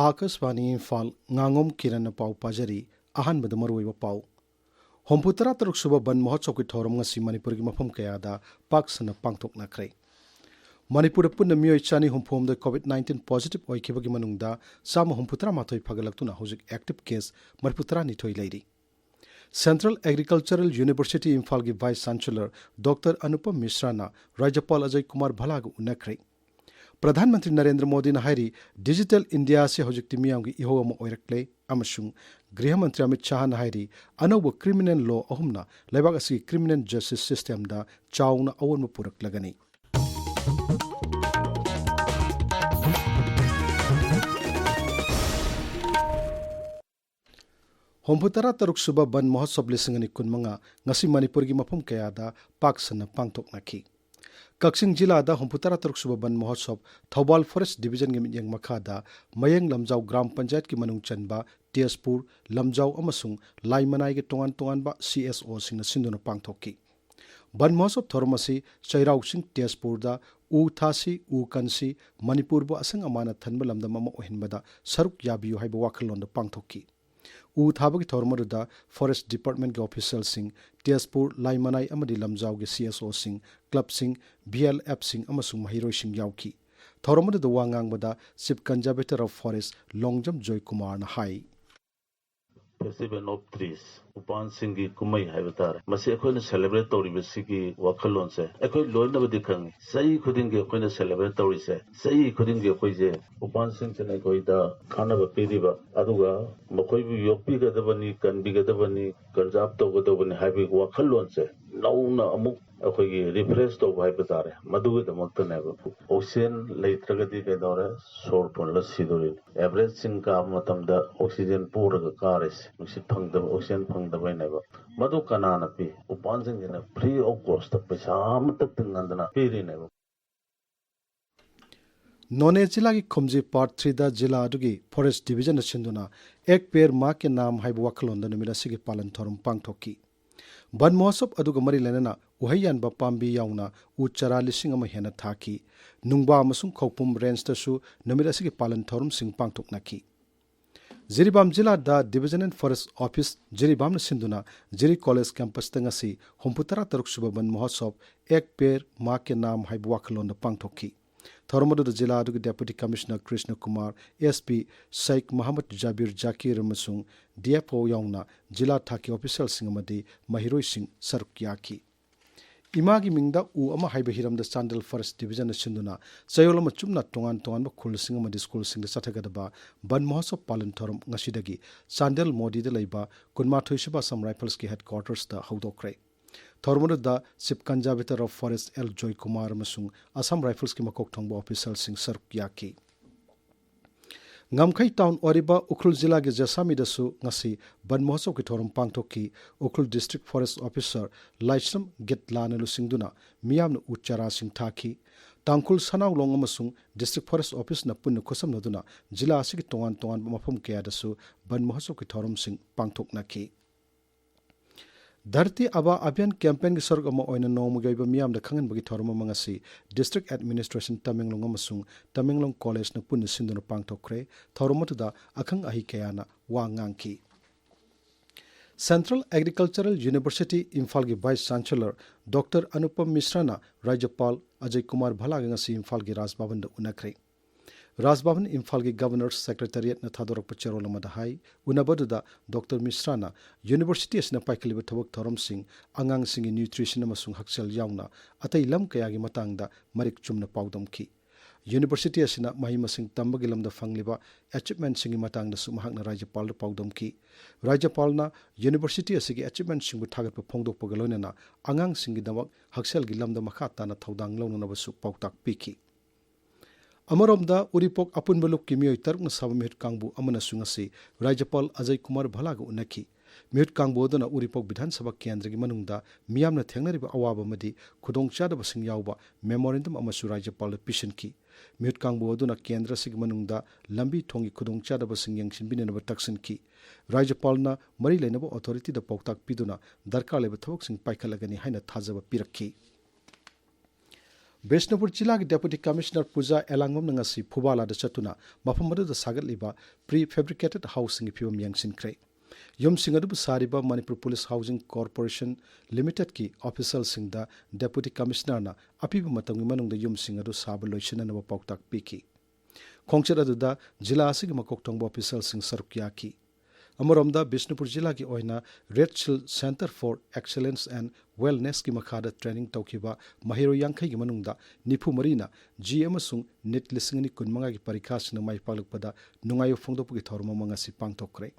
Akashvani Imphal ngangom kiran pau pajari ahan bada maroi pau homputara taruk suba ban mahotsaw ki thoram ngasi manipur gi mafam kaya da paksana pangthok na krai manipur punna miyoi chani homphom da covid-19 positive oi khibagi manungda sama homputara mathoi phagalaktuna hojik active case marputara ni thoi leiri Central Agricultural University Imphal gi Vice Chancellor Dr. Anupam Mishra na Rajapal Ajay Kumar Bhalag unakrai प्रधानमंत्री नरेंद्र मोदी ने हारी digital India से हजिक्ति मियामगी इहो अमा ओइरक्ले अमसुंग गृह मंत्री अमित शाह ने हारी अनौब क्रिमिनल लॉ अहुमना लेबाग असि क्रिमिनल जस्टिस सिस्टम दा चाउना अवोन पुरक्लगनी होमपुतरा तरुक सुबा बन महोत्सव लिसिंगनी कुनमंगा ngasi manipur gi mafam kaya da paksana pangthoknaki Kakshing Jila da Homputara Turuk Suba Ban Mahotsav Thobal Forest Division gi mityang makada Mayang Lamjau Gram Panchayat ki manung chanba Tiaspur Lamjau amasung Laimanai gi tongan ba CSO sing na sinduna pangthokki Ban Mahotsav Thormasi Chairau sing Tiaspur da U Thasi U Kansi Manipur bo asang amana thanba lamda mama ohinbada saruk yabiyu haiba wakhalon da pangthokki U Thabagi Thormaruda Forest Department ge official sing Tiaspur Laimanai amadi Lamjau ge CSO sing Club sing BLF sing amasung mahiroi sing yauki Thormaruda da wangang bada Chief Conservator of Forest Longjam Joy Kumar na hai Festival of Trees Upan Singhi Kumai Haivatare Masi akoina celebrate tori besiki wakhalon se akoi loina badi khang sai khudin ge akoina celebrate tori se sai khudin ge akoi je Upan Singh chane koi da khana ba pediba aduga makoi bu yokpi ga dabani kanbi ga dabani kanjab to ga dabani haibi wakhalon se nauna amuk akoi ge refresh to haivatare madu ge damakta ne oxygen leitragadi ge dore sor pon la sidorin average sing ka matam da oxygen pura ga kares musi phangda oxygen phangda bainaba madu kanana pi Upan Singh ne free of cost paisa amatak tingandana piri ne नोने जिला की खुमजी part 3 दा जिला अदुगी forest division सिंधुना एक पेड़ मां के नाम हाइब वखलोन द नमिरा सिगे पालन थोरम पांगथोकी बन महोत्सव अदुगा मरी लेना उहैयान बा पांबी याउना उ चरा लिसिंग अमा हेना थाकी नुंगबा अमसुंग खौपुम रेंज तसु नमिरा सिगे पालन थोरम सिंग पांगथोकनाकी जिरीबाम जिला दा division and forest office Jiribam न सिंधुना जिरी कॉलेज कैंपस तंगसी होमपुतरा तरुक सुबा बन महोत्सव एक पेड़ मां के नाम हाइब वखलोन द पांगथोकी Thormadu Jila Adugi Deputy Commissioner Krishna Kumar, SP Sheikh Muhammad Jabir Jakir Masung, DFO Yauna, Jila Thaki Official Singamadi, Mahiroi Singh Sarukyaki. Imagi Mingda U Ama Haibahiram the Sandal Forest Division of Sinduna, Sayolama Chumna Tongan Tongan Kul Singamadi School Sing the Satagadaba, Ban Mohoso Palan Thorum Nashidagi, Sandal Modi the Laiba, Kunmatu Shiba Sam Rifles Ki headquarters the Haudokre. Thormuru da Chief Conservator of Forest L. Joy Kumar Masung Assam Rifles ki makok thongba official sing Sarukyaki. Ngamkhai town oriba Ukhrul Jila ge Jasami dasu ngasi ban mohotsaw ki thorum pangthokki Ukhrul District Forest Officer Laisram Getlanalu singduna miyamna uchara sing thaki Tangkhul Sanau Long amasung District Forest Office na punna khosam naduna jila asigi tongan mafam kaya dasu ban mohotsaw ki thorum sing pangthoknaki Dharti Aba Abhiyan campaign ki saruk ama oina nomugaiba miyam da khangan bagi thorma mangasi District Administration Tamenglong amasung Tamenglong College na punna sinduna pangthokre thorma tuda akhang ahi kayana wa ngangki Central Agricultural University Imphal ki Vice Chancellor Dr. Anupam Mishra na Rajapal Ajay Kumar Bhalag ngasi Imphal ki Rajbhavan da unakre Rajbhavan Imphal ki Governor's Secretariat na thadorak pachero lamada hai unabaduda Dr. Mishra na University asna paikaliba thabak thoram sing angang sing nutrition amasung haksal yauna atai lam kaya gi matangda marik chumna paudamki University asina mahimasing tambagi lamda fangliba achievement singi matangda sumahakna Rajapal paudamki Rajapal na University asigi achievement singbu thagat pa phongdok pagalona na angang singi damak haksal gi lamda makhata na thaudang launa na basu pautak piki Amaromda Uripok Apunbaluk Kimio Tark Sabamit Kangbu Amana Sungasi, Rajapal Ajay Kumar Bhalag Unaki, Mute Kangbo Dona Uripok Bidhan Sabak Kendri Manunda, Miamna Tenariba Awaba Madi, Kudong Chada Basing Yauba, Memorandum Amasu Rajapal Pishanki, Mute Kangbo Dona Kendra Sigmanunda, Lambi Tongi Kudong Chada Basing Yangshin Binaba Taksanki, Rajapalna, Mari Lenabo Authority the Poktak Piduna, Darka Lebatok Sing Paikalagani Haina Tazaba Piraki. Bishnupur जिला की deputy commissioner Puja Elangbam नंगसी फुबाला चतुना मफम मदुदा सागतलिबा prefabricated housing फिवम यंगसिनख्रे युमसिंग अदुबु सारिबा Manipur police housing corporation limited की ऑफिशियल सिंगदा डेप्यूटी कमिश्नर ना अपीब मतंगी मनुंगदा युमसिंग अदु साब लोइसननब पाउताक पीकी खोंगचर अदुदा जिला असिग मकोक तोंगबो ऑफिशियल सिंग सरुक याकी अमरोमदा बिष्णुपुर जिला की ओइना red shield centre for excellence and wellness की मखादा ट्रेनिंग तौखिबा महिरो यांखै की मनुंगदा निफु मरीना जी अमसुंग नेट लिसिंगनी कुनमंगा की परीक्षा सिन माइ पालकपदा नुंगायो फोंगदोपुगी थौरम मंगासी पांगथोक्रे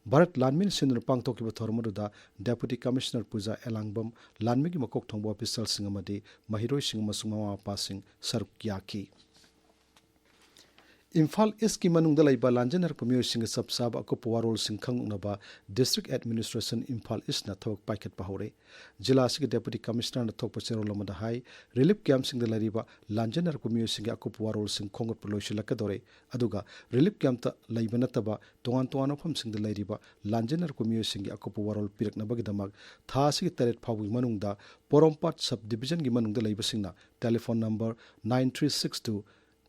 भारत लानमिन सिंदुन पांगथोकिबा थौरमदुदा डेप्यूटी कमिश्नर पूजा एलांगबम लानमि की मकोक थोंगबो ऑफिशियल सिंग अमदी महिरोय सिंग मसुंग ममा पासिंग सरुक याकी इम्फाल ईस्ट की मनुंगदा लैबा लांजनर पुमियो सिंग सबसाब अकुप वारोल सिंग खंगनबा डिस्ट्रिक्ट एडमिनिस्ट्रेशन इम्फाल ईस्ट ना थवक पाइखत पहौरे जिला सिग डेप्यूटी कमिश्नर ना थोक पचेरो लमदा हाई रिलीफ कैंप सिंग लैरिबा लांजनर पुमियो सिंग अकुप वारोल सिंग खोंगत पुलोइसलकदोरे अदुगा रिलीफ कैंप ता लैबा नतबा तोंगान तोंगान फम सिंग लैरिबा लांजनर पुमियो सिंग अकुप वारोल पिरकनबगिदमक था सिग तरेट फावगी मनुंगदा पोरोमपाट सब डिवीजन की मनुंगदा लैबा सिंगना टेलीफोन नंबर 9362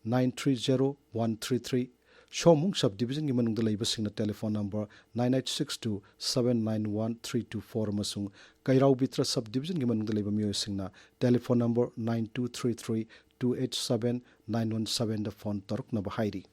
930133 शोमुंग सब डिवीजन की मनुंग लैबसिंग टेलीफोन नंबर 9862791324 मसुंग कैराउ बित्र सब डिवीजन की मनुंग लैब मियोसिंग टेलीफोन नंबर 9233287917 द फोन तरुक नब हाइरी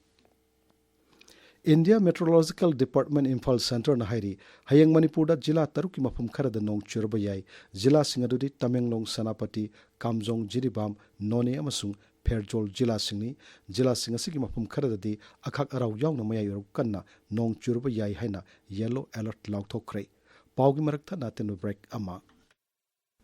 India meteorological department Imphal centre न हाइरी हयंग मणिपुर जिला तरुक की मफम खरद नोंग चुरब याई जिला सिंह अदुदी तमेंगलोंग सेनापति कामजोंग जिरीबाम नोने अमसुंग फेरजोल जिला सिंहनी जिला सिंह की मफम खरददी अखाक अराव यावना मयायरु कन्ना नोंग चुरब याई हाइना येलो अलर्ट लाउथोक्रे पाउगी मरकथा नातेनो ब्रेक अमा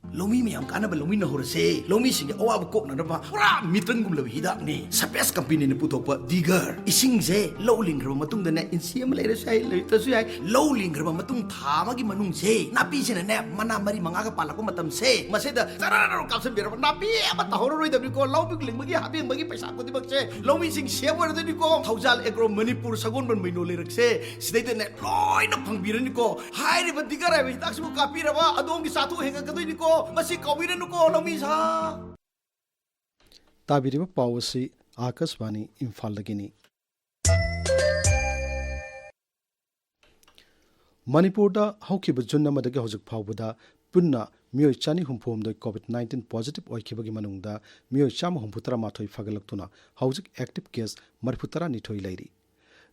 लोमी में हम काना लोमी न होरसे लोमी सिंगे अवाब कोक नरबा पुरा मिटन गुम लबि हिदाक ने सपेस कंपनी ने पुथोकपा दिगर इसिंग जे लो लिंग्रब मतुंग दने इनसीएम लेरे साइ लेतसु याइ लो लिंग्रब मतुंग थामा की मनुंग से नापी से ने मना मरी मंगा का पालको मतम से मसेदा जरारो कासन बेर नापी अब तहोरो रोइ दबि को लो बिक लिंग बगी हाबि बगी पैसा को दिबक से लोमी सिंग सेवर दनि को थौजाल एग्रो मणिपुर सगोन बन मैनो लेरक से सिदैते ने लोइ न फंगबिरनि को हाइरि ब दिगर आइ हिदाकसु कापी रबा अदोंग की साथु हेंगा कदोइ को मसी कौबिरनु को लोमीसा ताबिरिबा पावसी आकाशवाणी इम्फाल लगिनी मणिपुर हौखिब जुन अमदगे हौजक फावबदा पुन्ना मियोय चानी हुमफोमदो कोविड-19 positive ओइखिबगी मनुंगदा मियोय Chama हुमफुतरा माथोय फगलक्तुना हौजक active case मरफुतरा निथोय Larry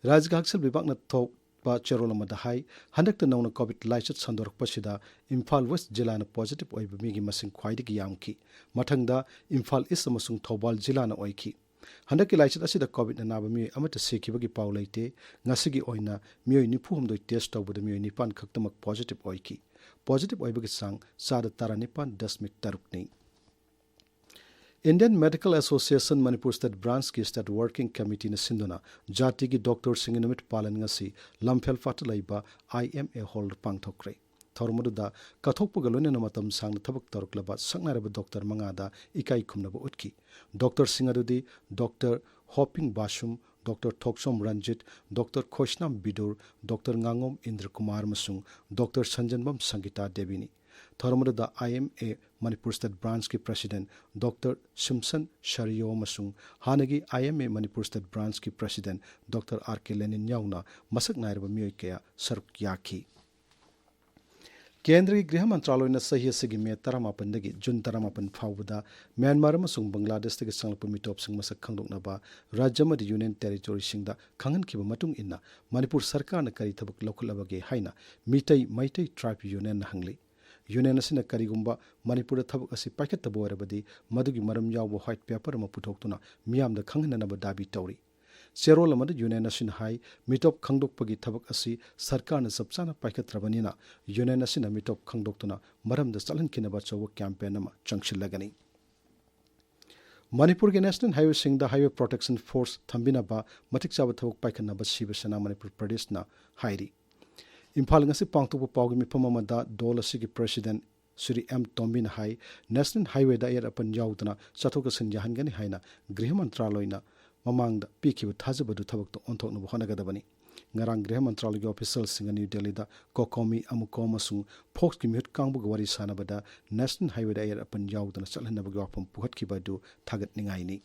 राज्य हक्सल विभागना थोक चेरोल हाई हंदक नौना कोविड लाइचत संदोरपसिदा इम्फाल वेस्ट जिला पॉजिटिव ओइब मिगी मसिंग ख्वाइदगी यामखी मथंगदा इम्फाल ईस्ट अमसुंग थौबाल जिला ओइखी हंदक लाइचत असिदा कोविड नाबा मियोय अमत सेखिबगी पाउ लैते ngasiगी ओइना मियोय 94 टेस्ट तौबद मियोय 9 खक्तमक पॉजिटिव ओइखी पॉजिटिव ओइबगी सांग 9.3 Indian medical association Manipur state branch की स्टेट वर्किंग कमिटी ने सिंधुना जाति की डॉक्टर सिंह निमित पालन ngasi लमफेल फाट लैबा IMA हॉल पांगथोक्रे थौरमदुदा कथोकपग लोइना मतम सांग थबक तरुकलबा संगनारब डॉक्टर मंगादा इकाई खुमनब उतकी डॉक्टर सिंह अदुदी डॉक्टर होपिंग बाशुम doctor Thoksom Ranjit doctor Khoisnam Bidur doctor ngangom Indra Kumar मसुंग डॉक्टर संजनबम संगीता देवीनी थौरमदुदा IMA मणिपुर स्टेट ब्रांच की प्रेसिडेंट डॉक्टर सिमसन शरियो मसुंग हानगी IMA मणिपुर स्टेट ब्रांच की प्रेसिडेंट डॉक्टर RK लेनिन याउना मसक नायरब मियोय कया सरुक याखी केंद्र की गृह मंत्रालय ने सही से मे 18 जून 18 फाउबदा म्यांमार अमसुंग बांग्लादेश के संगलप मिटोप सिंग मसक खंगदोकनबा राज्य मद यूनियन टेरिटोरी सिंगदा खंगनखिबा मतुंग इन्ना मणिपुर सरकार ने करी थबक लौखलबगे हाइना मैतै ट्राइब यूनियन हंगली यूनियन असिना करिगुंबा मणिपुर थबक असि पाइखतब ओरबदी मदुगी मरम यावबो व्हाइट पेपर म पुथोक्तुना मियामदा खंगननब दाबी तौरी चेरोल अमद यूनियन असिन हाई मिटोप खंगदोकपगी थबक असि सरकार ने सबसाना पाइखत्रबनिना यूनियन असिना मिटोप खंगदोक्तुना मरमदा चलनखिनबा चौव कैंपेन अमा चंगसिलगनी मणिपुर के नेशनल हाईवे सिंगदा हाईवे प्रोटेक्शन फोर्स थंबिनबा मतिक चाब थबक पाइखनबा शिवसेना मणिपुर प्रदेशना हाइरी Imphal ngasi pangtokpa pawgi mifam amada dol asigi president Sri M Tombin hai national highway da air apan yaudana chathokasin yahangani haina गृह मंत्रालयना ममांगदा पिखिब थाजबदु थबकतो onthokna bohanagadabani ngarang Gृह मंत्रालय ऑफिशियल सिंह न्यू दिल्ली दा कोकोमी अमुको मसुंग फोक्स की म्यूट कांगबु गवारी सानबदा नेशनल हाईवे एयर अपन यावदना चलहनबगि वाफम पुहतखिबदु थागतनिंगाइनी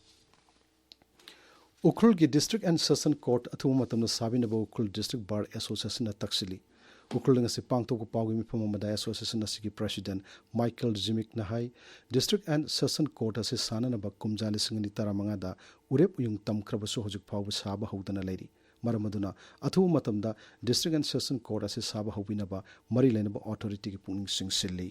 उखरुल की डिस्ट्रिक्ट एंड सेशन कोर्ट अथुम मतम साबिनब उखरुल डिस्ट्रिक्ट बार एसोसिएशन तक्सिली Ukhrul ngasi pangtok pawgi mifam amada association asigi president Michael Jimmick nahai district and session court ase sanana ba kumjali singani taramanga da urep uyung tamkrabasu hojik pawba saba hodana leiri maramaduna athu matamda district and session court ase saba hobinaba mari lenaba authority ki puning singsilli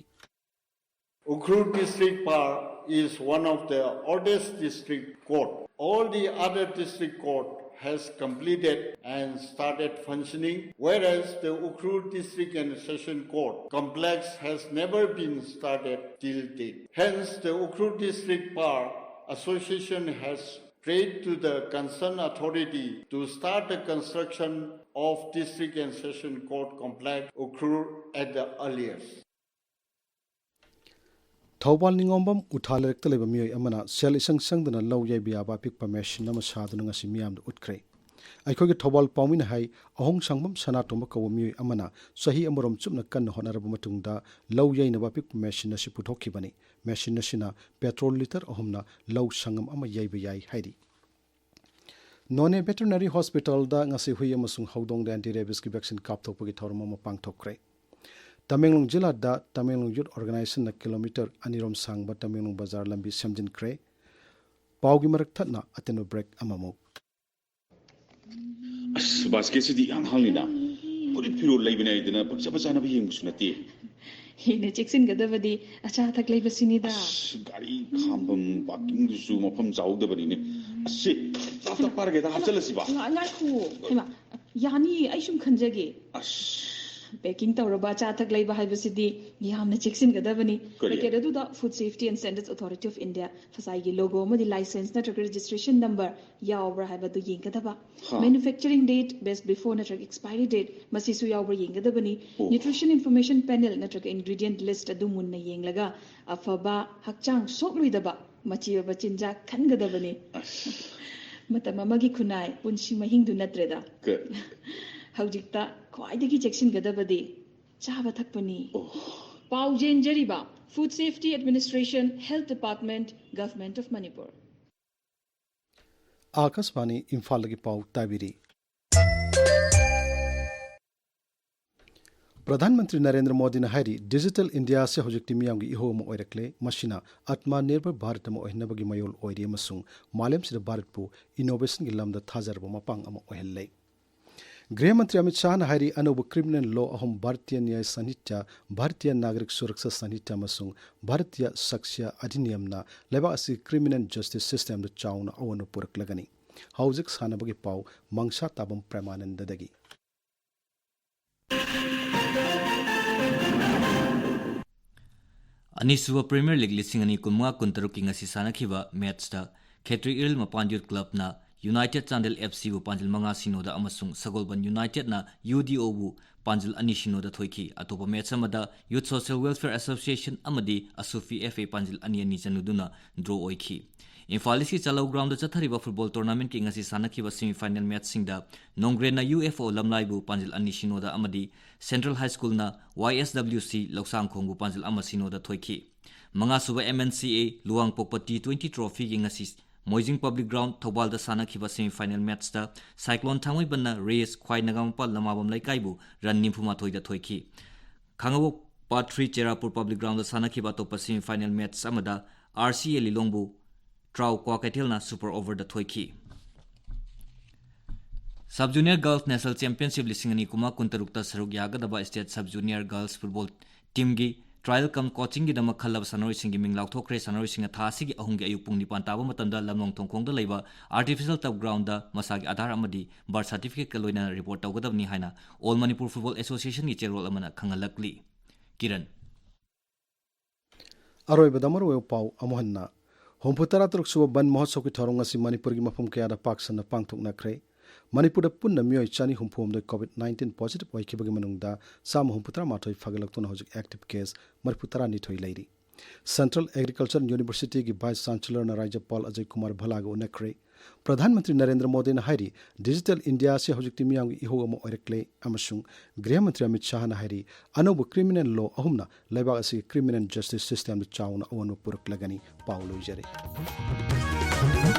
Ukhrul district bar is one of the oldest district court. All the other district court has completed and started functioning, whereas the Ukhrul district and session court complex has never been started till date. Hence, the Ukhrul district bar association has prayed to the concerned authority to start the construction of district and session court complex Ukhrul at the earliest. Thawbal ningombam uthalerek leba miyoi amana sel isang sangdana law yai biaba pikpa machine nama saduna ngasi miyam da utkre aikhoge thawbal pawmin hai ahong sangbam sanatomba kaw miyoi amana sahi amorom chupna kan honaraba matungda law yai na pikpa machine asi puthokibani machine asina petrol liter ahomna law sangam ama yai ba yai hairi None veterinary hospital da ngasi hui amasung haudong da anti rabies ki vaccine kapthokpagi thawrama ma pangthokre Tamenglong Jilla da Tamenglong Youth Organization na kilometer anirom sangba Tamenglong Bazar lambi samjin kre pawgi marak thatna ateno break amamo basket di ang halina puri piro laibina idina pagsa na bihing sunati hine cheksin gadavadi acha thak laiba sinida gari khambam parking du mafam jawda bani ne asi ta parage da hapchalasi ba ngai khu hema yani aishum khanjage Baking Tauraba Chatak Labor Hibasidi, Yamna Chixin Gadavani, Makedu, Food Safety and Standards Authority of India, Fasagi logo, the license, network registration number, Yaobra Habadu Yinkataba, manufacturing date, best before network expiry date, Masisu Yaobra Yinkadabani, nutrition information panel, network ingredient list, Adumuna Yinglaga, Afaba, Hakchang, Sokluidaba, Machiva Bachinja, Kangadavani, Matamamagi Kunai, Punshi Mahindu Natreda. Haujikta, Kwaidaki Jackson Gadabadi, Chava Takpani. Pau Jain Jariba, Food Safety Administration, Health Department, Government of Manipur. Akasvani Imphal ki pau tabiri प्रधानमंत्री नरेंद्र मोदी ने हारी digital India से हौजिक मियाम की इहो म ओइरक्ले मशीना आत्मनिर्भर भारत म ओहिनबगी मयोल ओइरि मसुंग मालेम सिद भारत पु इनोवेशन की लमदा थाजरब मपांग अम ओहल्ले गृह मंत्री अमित शाह हारी अनोब क्रिमिनल लॉ अहम भारतीय न्याय संहिता भारतीय नागरिक सुरक्षा संहिता मसुंग भारतीय साक्ष्य अधिनियमना लेबा असि क्रिमिनल जस्टिस सिस्टम द चाउना अवन पुरकलगनी हौजिक सानबगी पाउ मंगसाताबम प्रेमानंददगी अनिसुवा प्रीमियर लीग लिसिंग अनि कुमगा कुंतरुक की ngasi sanakhiba match da Khetri Iril Mapanjut Club na United Chandel FC bu panjil manga sino da amasung Sagolban United na UDO bu panjil ani sino da thoiki atopa match amada Youth Social Welfare Association amadi Asufi FA panjil ani ani chanuduna draw oiki Imphal ki Chalau ground da chathariba football tournament ki ngasi sanakhiba semi final match singda Nongre na UFO lamlai bu panjil ani sino da amadi Central High School na YSWC Loksang Khong bu panjil amasino da thoiki manga suba MNCA Luang Pokpa T20 trophy ki ngasi Moijing Public Ground Thobal da sanakhiba semi final match da Cyclone Thangoi banna race khwai nagam lamabam laikai bu ran nimphuma thoi da thoiki khangabo part 3 Cherapur Public Ground da sanakhiba topa semi final match amada RCA Lilongbu Trau Kwakatel na super over da thoiki Sub Junior Girls National Championship lisingani kuma kuntarukta saruk yagadaba state Sub Junior Girls Football team gi trial kam coaching gi dama khalab sanoi singi ming laukthokre sanoi singa thasi gi ahung gi ayupung nipan taba matanda lamnong thongkhong da leiba artificial turf ground da masagi adhar amadi birth certificate ka loina report tawgadabni haina All Manipur Football Association gi chairol amana khangalakli Kiran Aroi badamaro pau amohanna Homputara truk suba ban mahotsaw ki thorong asi Manipur gi mafum kaya da paksan na pangthok na kre Manipur da punna miyoi chani humpum da COVID-19 positive oikibagi manungda sam humputara mathoi fagalaktuna hojik active case marputara ni thoi leiri Central Agriculture University ki Vice Chancellor na Rajapal Ajay Kumar Bhalaga unakre प्रधानमंत्री नरेंद्र मोदी ने हारी digital India से हौजिक मियाम की इहो अमो ओइरक्ले अमसुंग गृह मंत्री अमित शाह ने हारी अनोब क्रिमिनल लॉ अहुमना लेबाग असि क्रिमिनल जस्टिस सिस्टम चाउना अवनु पुरक लगनी पाउलो जरे